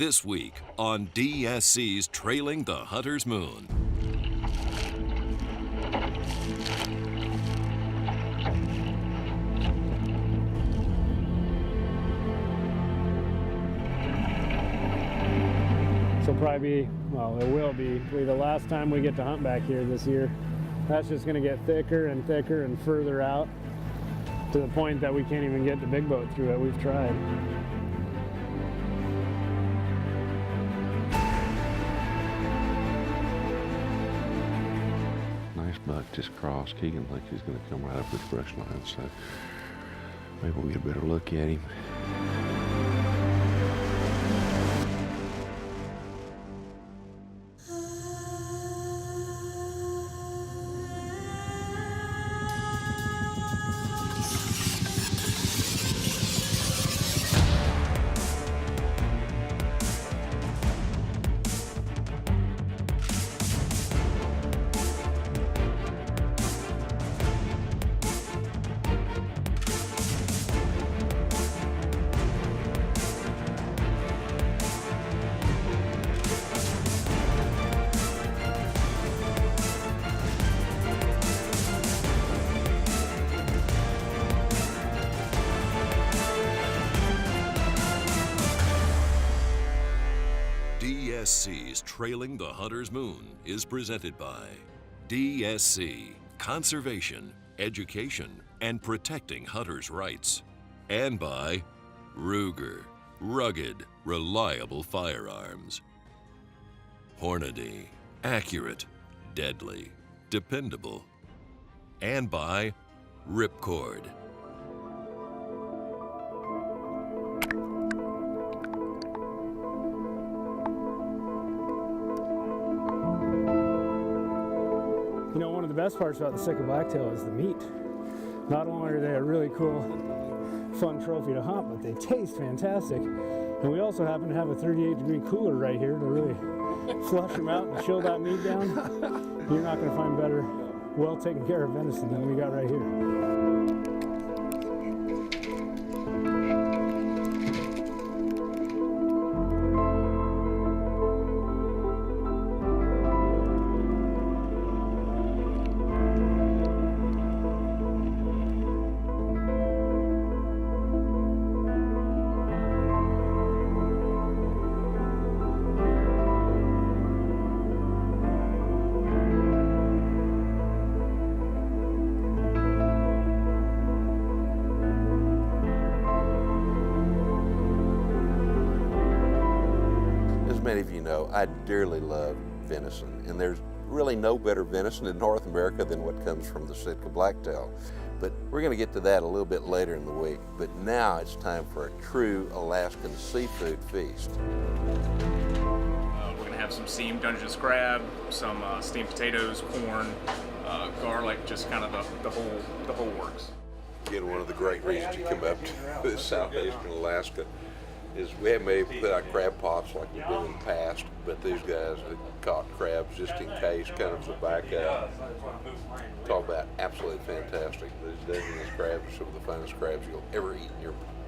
This week on DSC's Trailing the Hunter's Moon. This will probably be, well, it will be the last time we get to hunt back here this year. That's just going to get thicker and thicker and further out to the point that we can't even get the big boat through it. We've tried. Nice buck just crossed. Keegan thinks he's going to come right up this brush line, so maybe we'll get a better look at him. DSC's Trailing the Hunter's Moon is presented by DSC, Conservation, Education, and Protecting Hunters' Rights. And by Ruger, Rugged, Reliable Firearms. Hornady, Accurate, Deadly, Dependable. And by Ripcord. You know, one of the best parts about the Sitka blacktail is the meat. Not only are they a really cool, fun trophy to hunt, but they taste fantastic. And we also happen to have a 38-degree cooler right here to really flush them out and chill that meat down. You're not going to find better, well taken care of venison than we got right here. Many of you know, I dearly love venison, and there's really no better venison in North America than what comes from the Sitka blacktail. But we're going to get to that a little bit later in the week. But now it's time for a true Alaskan seafood feast. We're going to have some steamed Dungeness crab, some steamed potatoes, corn, garlic, just kind of the whole works. Again, one of the great reasons you come up to southeastern Alaska is we haven't been able to put out crab pots like we've done in the past, but these guys have caught crabs just in case, kind of the backup. Talk about absolutely fantastic. These Dungeness crabs are some of the finest crabs you'll ever eat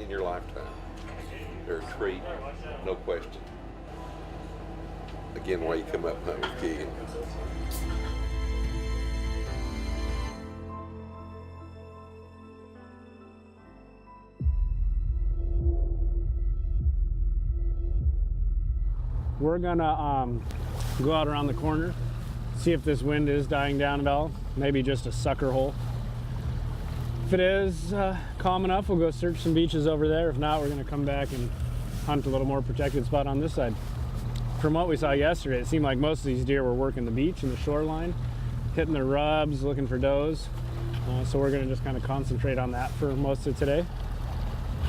in your lifetime. They're a treat, no question. Again, why you come up and hunt with Keegan. We're gonna go out around the corner, see if this wind is dying down at all. Maybe just a sucker hole. If it is calm enough, we'll go search some beaches over there. If not, we're gonna come back and hunt a little more protected spot on this side. From what we saw yesterday, it seemed like most of these deer were working the beach and the shoreline, hitting the rubs, looking for does. So we're gonna just kind of concentrate on that for most of today.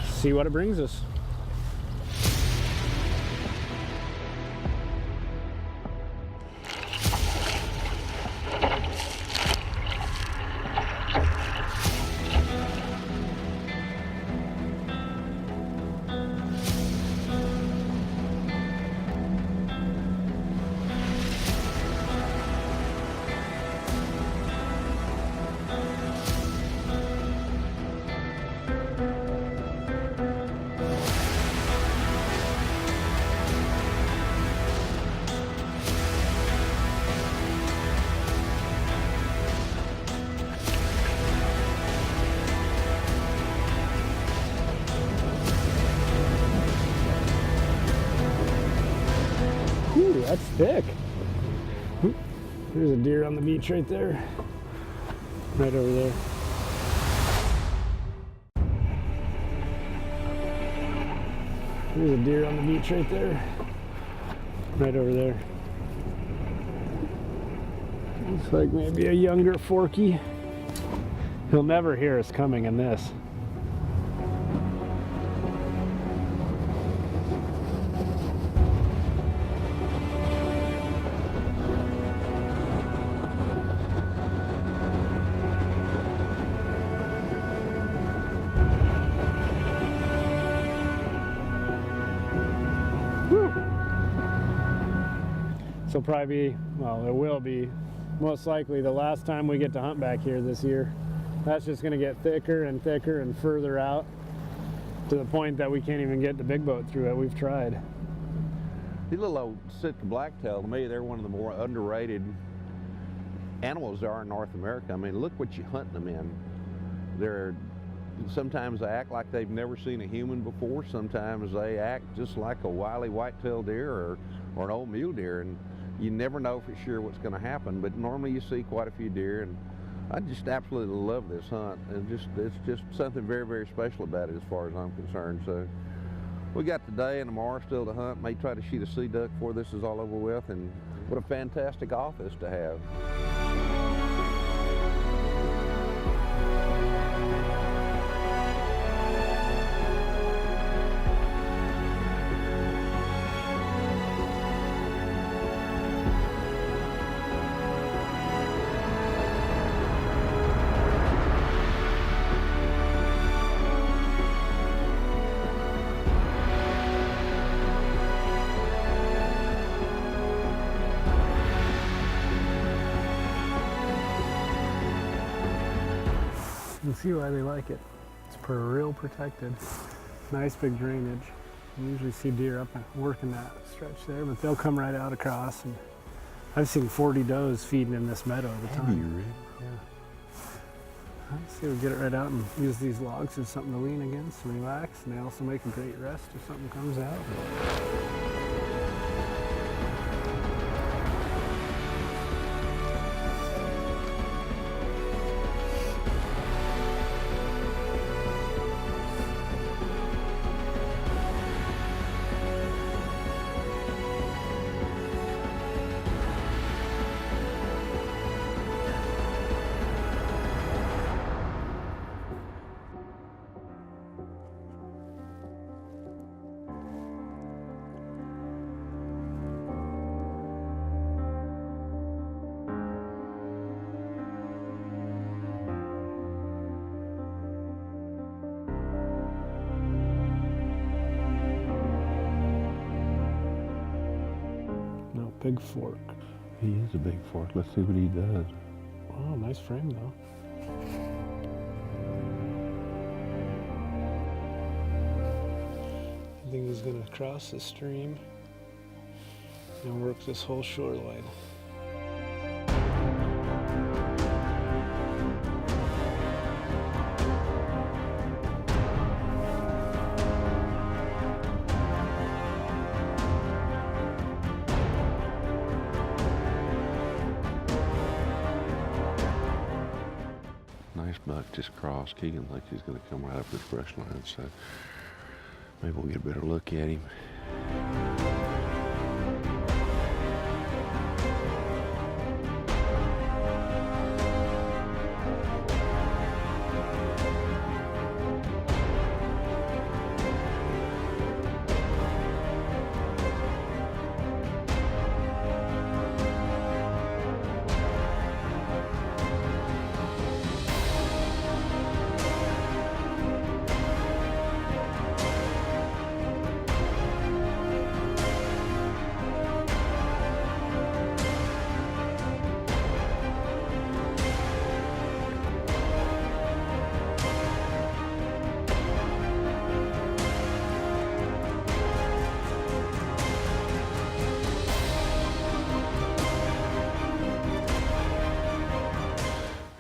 See what it brings us. Ooh, that's thick. Ooh, there's a deer on the beach right there. Right over there. There's a deer on the beach right there. Right over there. Looks like maybe a younger Forky. He'll never hear us coming in this. This will probably be, well, it will be most likely the last time we get to hunt back here this year. That's just going to get thicker and thicker and further out to the point that we can't even get the big boat through it. We've tried. These little old Sitka blacktail, to me, they're one of the more underrated animals there are in North America. I mean, look what you're hunting them in. They're sometimes they act like they've never seen a human before. Sometimes they act just like a wily white-tailed deer or an old mule deer, and you never know for sure what's going to happen. But normally you see quite a few deer, and I just absolutely love this hunt. And it's just something very, very special about it as far as I'm concerned. So we got today and tomorrow still to hunt. May try to shoot a sea duck before this is all over with, and what a fantastic office to have. You can see why they like it. It's real protected. Nice big drainage. You usually see deer up and working that stretch there, but they'll come right out across. And I've seen 40 does feeding in this meadow at a time. Have you really? Yeah. Let's see if we get it right out and use these logs as something to lean against and relax. And they also make a great rest if something comes out. Big fork. He is a big fork. Let's see what he does. Oh, nice frame though. I think he's gonna cross the stream and work this whole shoreline. Nice buck just crossed. Keegan thinks he's going to come right up this brush line, so maybe we'll get a better look at him.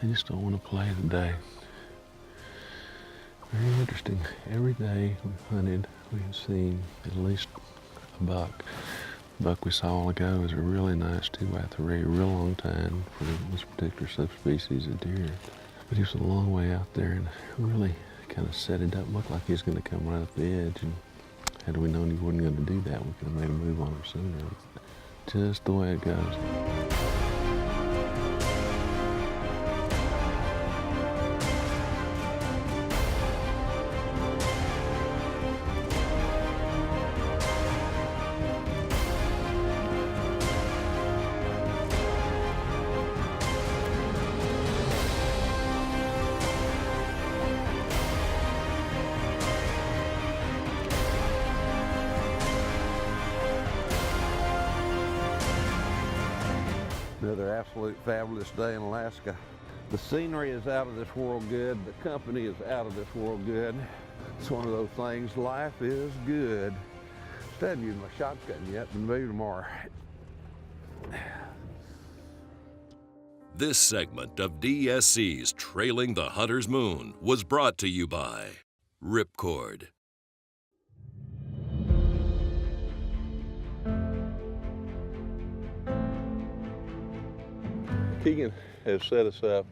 I just don't want to play today. Very interesting. Every day we've hunted, we've seen at least a buck. buck we saw a while ago is a really nice 2x3, real long time for this particular subspecies of deer. But he was a long way out there and really kind of set it up, looked like he was going to come right up the edge. And had we known he wasn't going to do that, we could have made a move on him sooner. Just the way it goes. Another absolute fabulous day in Alaska. The scenery is out of this world good. The company is out of this world good. It's one of those things, life is good. Still haven't used my shotgun yet, but maybe tomorrow. This segment of DSC's Trailing the Hunter's Moon was brought to you by Ripcord. Keegan has set us up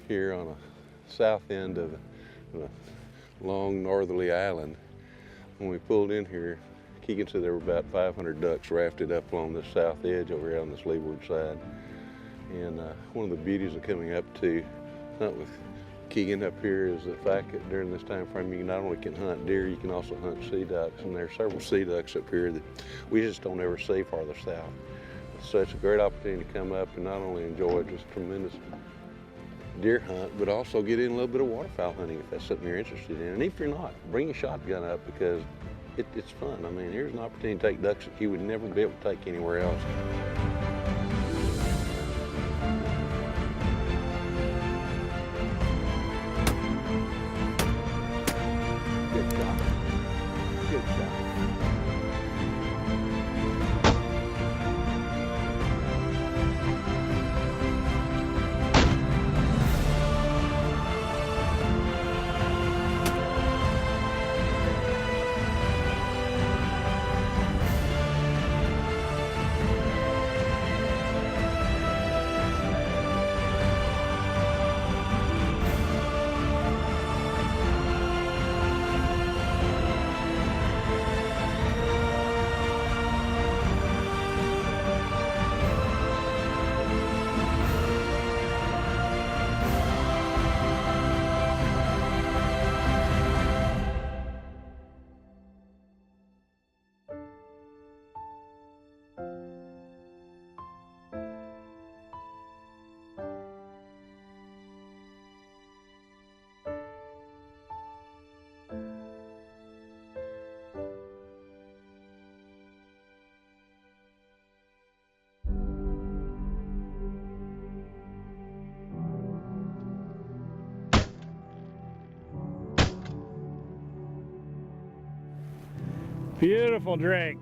here on a south end of a long northerly island. When we pulled in here, Keegan said there were about 500 ducks rafted up along this south edge over here on this leeward side. And one of the beauties of coming up to hunt with Keegan up here is the fact that during this time frame you not only can hunt deer, you can also hunt sea ducks. And there are several sea ducks up here that we just don't ever see farther south. So it's a great opportunity to come up and not only enjoy just tremendous deer hunt, but also get in a little bit of waterfowl hunting if that's something you're interested in. And if you're not, bring your shotgun up because it's fun. I mean, here's an opportunity to take ducks that you would never be able to take anywhere else. Good shot. Good shot. Beautiful drake.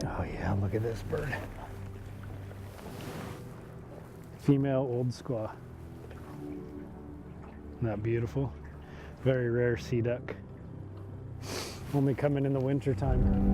Oh yeah, look at this bird. Female old squaw. Isn't that beautiful? Very rare sea duck. Only coming in the winter time.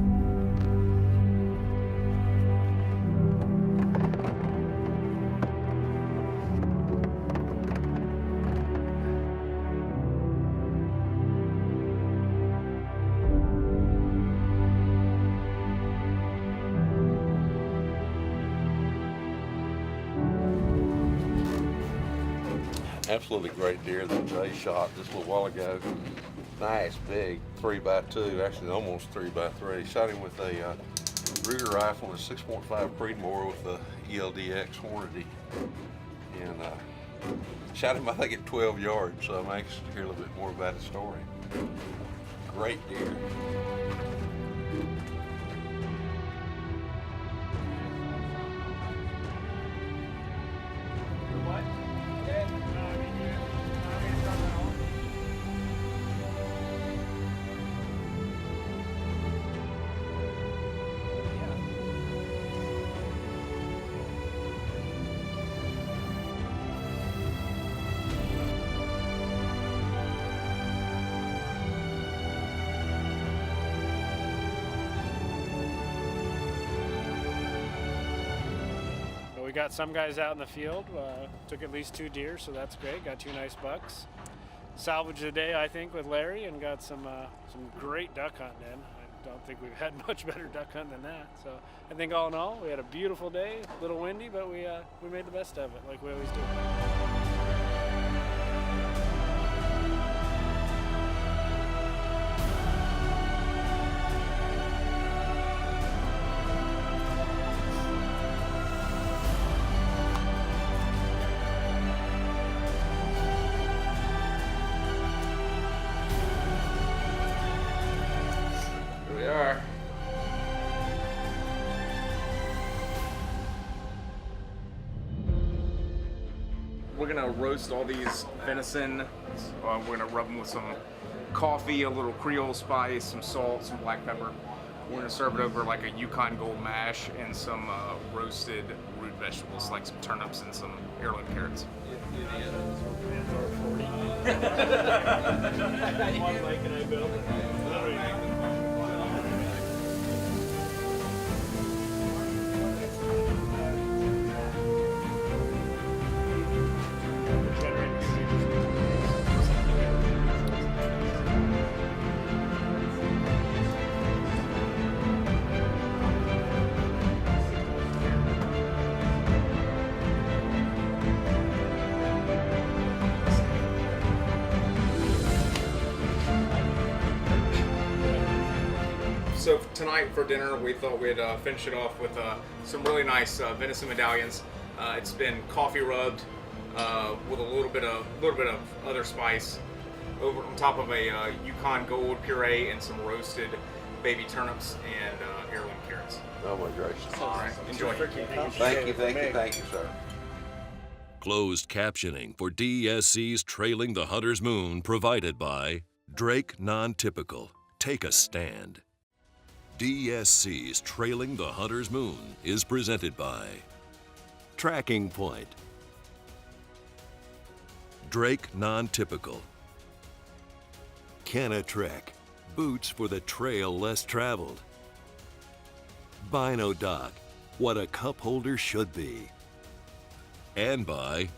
Absolutely great deer that Jay shot just a little while ago. Nice, big 3x2, actually almost 3x3. Shot him with a Ruger rifle and a 6.5 Creedmoor with a ELDX Hornady. And shot him, I think, at 12 yards, so I'm anxious to hear a little bit more about his story. Great deer. we got some guys out in the field. Took at least 2 deer, so that's great. Got 2 nice bucks. Salvaged the day, I think, with Larry, and got some great duck hunting in. I don't think we've had much better duck hunting than that. So I think all in all, we had a beautiful day. A little windy, but we made the best of it, like we always do. We are. We're gonna roast all these venison. We're gonna rub them with some coffee, a little Creole spice, some salt, some black pepper. We're gonna serve it over like a Yukon Gold mash and some roasted root vegetables like some turnips and some heirloom carrots. So tonight for dinner, we thought we'd finish it off with some really nice venison medallions. It's been coffee rubbed with a little bit of other spice over on top of a Yukon Gold puree and some roasted baby turnips and heirloom carrots. Oh my gracious. All right, enjoy. Thank you, sir. Closed captioning for DESC's Trailing the Hunter's Moon provided by Drake Non-Typical. Take a stand. DESC's Trailing the Hunter's Moon is presented by Tracking Point, Drake Non-Typical, Canatrek, boots for the trail less traveled, Bino Dock, what a cup holder should be, and by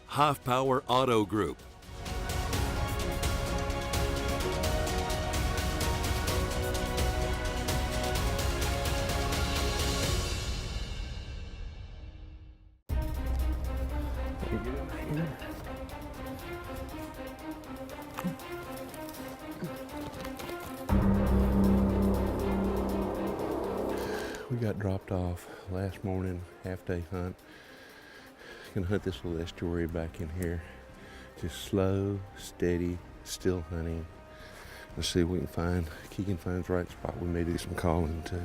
Hoffpower Auto Group. We got dropped off last morning, half-day hunt. Gonna hunt this little estuary back in here. Just slow, steady, still hunting. Let's see if we can find, Keegan finds the right spot. We may do some calling too.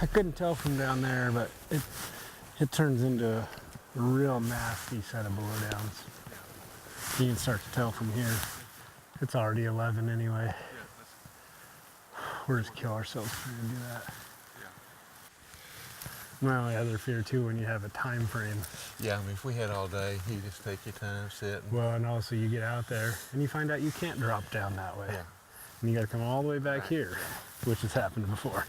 I couldn't tell from down there, but it turns into a real nasty set of blowdowns. You can start to tell from here. It's already 11 anyway. We'll just kill ourselves trying to do that. My only other fear too, when you have a time frame. Yeah, I mean, if we had all day, you just take your time, sit. Well, and also you get out there and you find out you can't drop down that way. Yeah. And you gotta come all the way back here, which has happened before.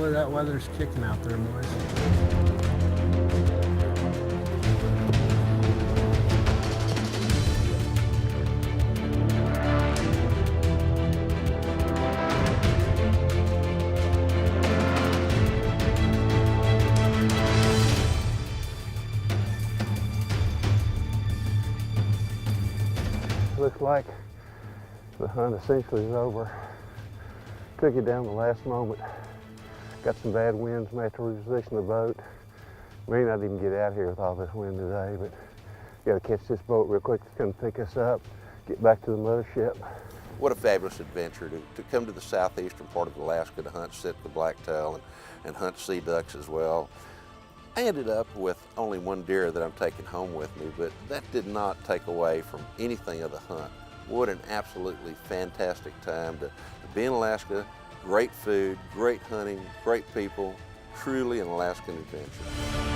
Boy, that weather's kicking out there, boys. Looks like the hunt essentially is over. Took it down the last moment. Got some bad winds, may have to reposition the boat. May not even get out here with all this wind today, but gotta catch this boat real quick. It's gonna pick us up, get back to the mothership. What a fabulous adventure to come to the southeastern part of Alaska to hunt Sitka blacktail and hunt sea ducks as well. I ended up with only one deer that I'm taking home with me, but that did not take away from anything of the hunt. What an absolutely fantastic time to be in Alaska. Great food, great hunting, great people, truly an Alaskan adventure.